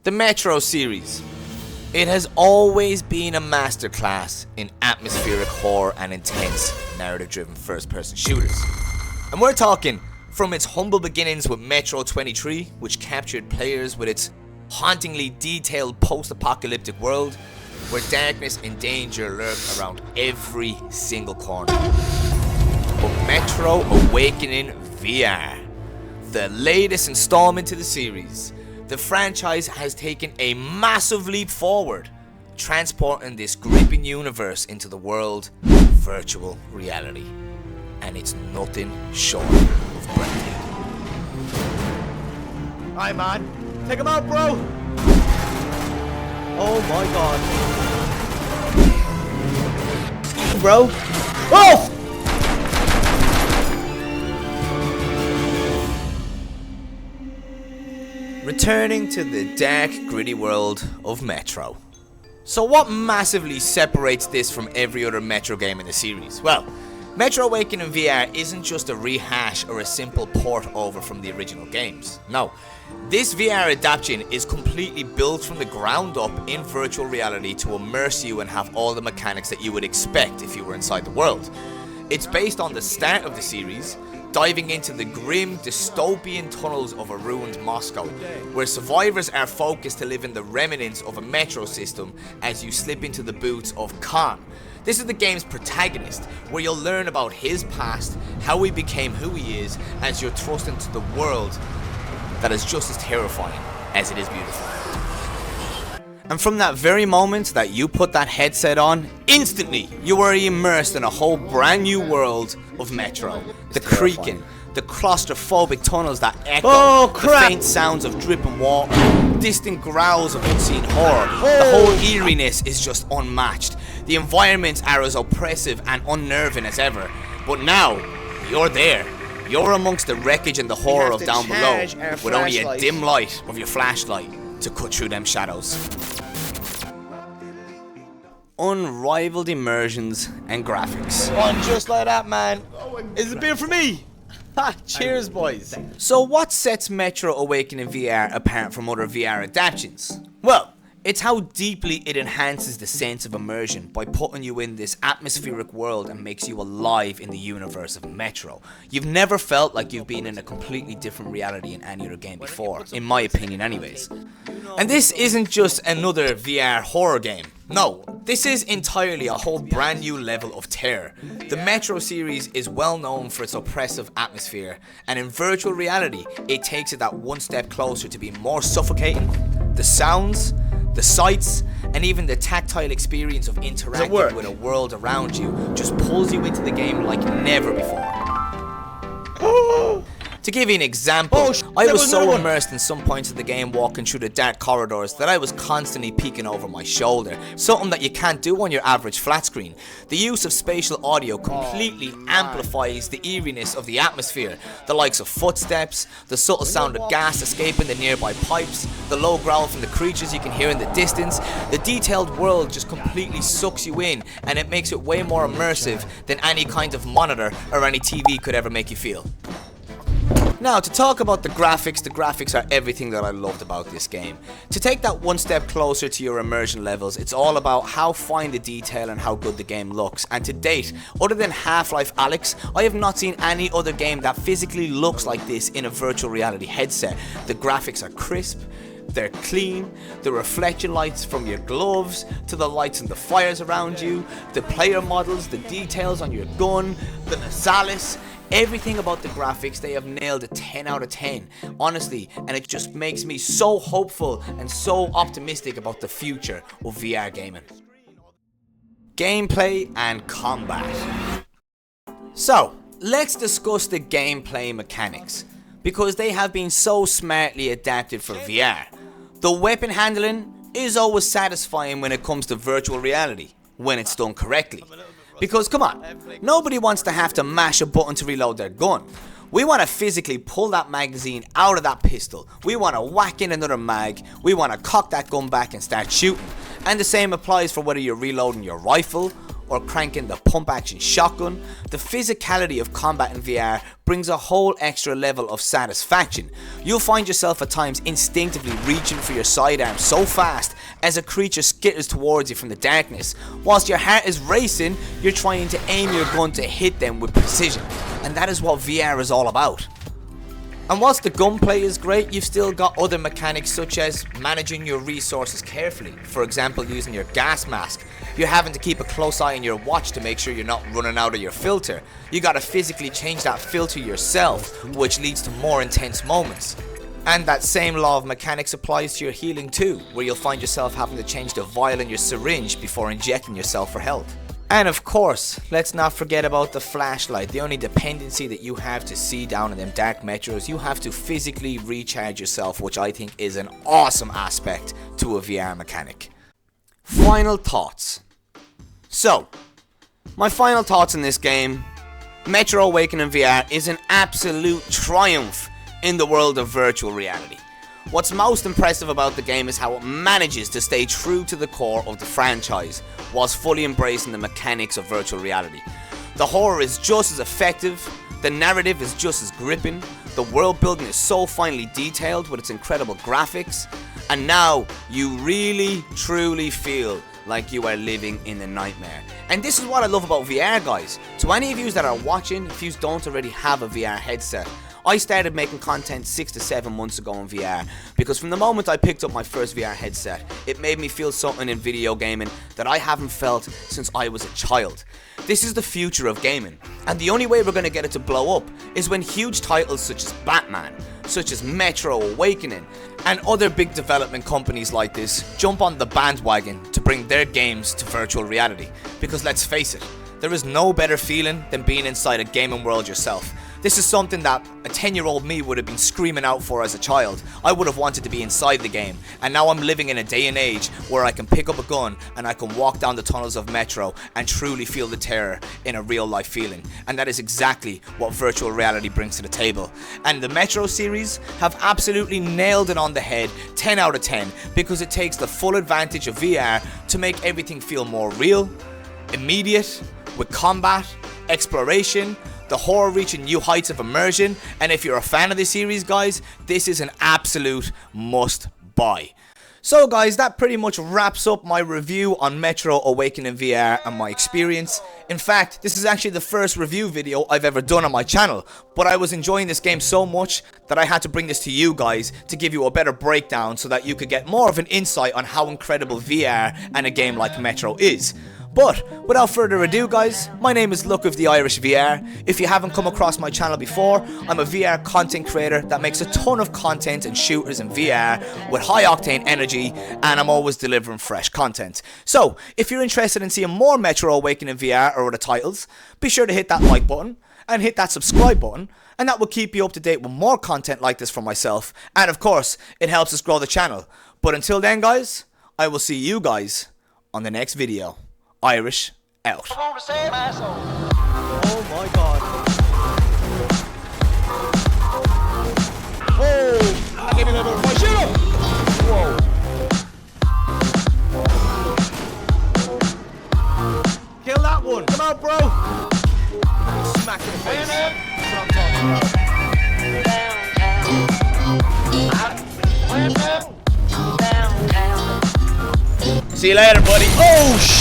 The Metro series. It has always been a masterclass in atmospheric horror and intense narrative-driven first-person shooters. And we're talking from its humble beginnings with Metro 23, which captured players with its hauntingly detailed post-apocalyptic world, where darkness and danger lurk around every single corner. But Metro Awakening VR, the latest installment to the series, the franchise has taken a massive leap forward, transporting this gripping universe into the world of virtual reality. And it's nothing short of breathtaking. Alright, man. Take him out, bro! Oh my god. Bro. Oh! Returning to the dark, gritty world of Metro. So what massively separates this from every other Metro game in the series? Well, Metro Awakening VR isn't just a rehash or a simple port over from the original games. No, this VR adaptation is completely built from the ground up in virtual reality to immerse you and have all the mechanics that you would expect if you were inside the world. It's based on the start of the series, diving into the grim, dystopian tunnels of a ruined Moscow, where survivors are focused to live in the remnants of a metro system as you slip into the boots of 𝐬𝐲. This is the game's protagonist, where you'll learn about his past, how he became who he is, as you're thrust into the world that is just as terrifying as it is beautiful. And from that very moment that you put that headset on, instantly you are immersed in a whole brand new world of Metro. The creaking, the claustrophobic tunnels that echo, the faint sounds of dripping water, distant growls of unseen horror. The whole eeriness is just unmatched. The environments are as oppressive and unnerving as ever. But now, you're there. You're amongst the wreckage and the horror of down below, with only a dim light of your flashlight to cut through them shadows. Unrivaled immersions and graphics. On just like that, man. Is it beer for me? Ha! Cheers, boys. So what sets Metro Awakening VR apart from other VR adaptations? Well, it's how deeply it enhances the sense of immersion by putting you in this atmospheric world and makes you alive in the universe of Metro. You've never felt like you've been in a completely different reality in any other game before, in my opinion anyways. And this isn't just another VR horror game. No, this is entirely a whole brand new level of terror. The Metro series is well known for its oppressive atmosphere, and in virtual reality, it takes it that one step closer to being more suffocating. The sounds, the sights, and even the tactile experience of interacting with a world around you just pulls you into the game like never before. To give you an example, I was so immersed in some points of the game walking through the dark corridors that I was constantly peeking over my shoulder, something that you can't do on your average flat screen. The use of spatial audio completely amplifies the eeriness of the atmosphere, the likes of footsteps, the subtle sound of gas escaping the nearby pipes, the low growl from the creatures you can hear in the distance. The detailed world just completely sucks you in, and it makes it way more immersive than any kind of monitor or any TV could ever make you feel. Now, to talk about the graphics are everything that I loved about this game. To take that one step closer to your immersion levels, it's all about how fine the detail and how good the game looks. And to date, other than Half-Life Alyx, I have not seen any other game that physically looks like this in a virtual reality headset. The graphics are crisp, they're clean, the reflection lights from your gloves, to the lights and the fires around you, the player models, the details on your gun, the Nasalis. Everything about the graphics, they have nailed a 10 out of 10, honestly, and it just makes me so hopeful and so optimistic about the future of VR gaming. Gameplay and combat. So, let's discuss the gameplay mechanics, because they have been so smartly adapted for VR. The weapon handling is always satisfying when it comes to virtual reality, when it's done correctly. Because come on, nobody wants to have to mash a button to reload their gun. We want to physically pull that magazine out of that pistol. We want to whack in another mag. We want to cock that gun back and start shooting. And the same applies for whether you're reloading your rifle or cranking the pump action shotgun, the physicality of combat in VR brings a whole extra level of satisfaction. You'll find yourself at times instinctively reaching for your sidearm so fast as a creature skitters towards you from the darkness. Whilst your heart is racing, you're trying to aim your gun to hit them with precision. And that is what VR is all about. And whilst the gunplay is great, you've still got other mechanics such as managing your resources carefully. For example, using your gas mask. You're having to keep a close eye on your watch to make sure you're not running out of your filter. You gotta physically change that filter yourself, which leads to more intense moments. And that same law of mechanics applies to your healing too, where you'll find yourself having to change the vial in your syringe before injecting yourself for health. And of course, let's not forget about the flashlight. The only dependency that you have to see down in them dark metros, you have to physically recharge yourself, which I think is an awesome aspect to a VR mechanic. Final thoughts. So, my final thoughts on this game. Metro Awakening VR is an absolute triumph in the world of virtual reality. What's most impressive about the game is how it manages to stay true to the core of the franchise, whilst fully embracing the mechanics of virtual reality. The horror is just as effective, the narrative is just as gripping, the world building is so finely detailed with its incredible graphics, and now you really truly feel like you are living in a nightmare. And this is what I love about VR, guys. To any of you that are watching, if you don't already have a VR headset, I started making content 6 to 7 months ago in VR, because from the moment I picked up my first VR headset, it made me feel something in video gaming that I haven't felt since I was a child. This is the future of gaming, and the only way we're going to get it to blow up is when huge titles such as Batman, such as Metro Awakening, and other big development companies like this jump on the bandwagon to bring their games to virtual reality. Because let's face it, there is no better feeling than being inside a gaming world yourself. This is something that a 10-year-old me would have been screaming out for as a child. I would have wanted to be inside the game, and now I'm living in a day and age where I can pick up a gun and I can walk down the tunnels of Metro and truly feel the terror in a real life feeling. And that is exactly what virtual reality brings to the table. And the Metro series have absolutely nailed it on the head, 10 out of 10, because it takes the full advantage of VR to make everything feel more real, immediate, with combat, exploration, the horror reaching new heights of immersion. And if you're a fan of the series, guys, this is an absolute must buy. So guys, that pretty much wraps up my review on Metro Awakening VR and my experience. In fact, this is actually the first review video I've ever done on my channel, but I was enjoying this game so much that I had to bring this to you guys to give you a better breakdown so that you could get more of an insight on how incredible VR and a game like Metro is. But without further ado, guys, my name is 𝐬𝐿𝐼. If you haven't come across my channel before, I'm a VR content creator that makes a ton of content and shooters in VR with high octane energy, and I'm always delivering fresh content. So if you're interested in seeing more Metro Awakening VR or other titles, be sure to hit that like button and hit that subscribe button, and that will keep you up to date with more content like this from myself, and of course it helps us grow the channel. But until then, guys, I will see you guys on the next video. Irish out. Oh my god. Oh! I gave me a little bit of shoot him! Whoa. Kill that one. Come on, bro. Smack in the face. That's what I'm talking about. See you later, buddy. Oh, shit.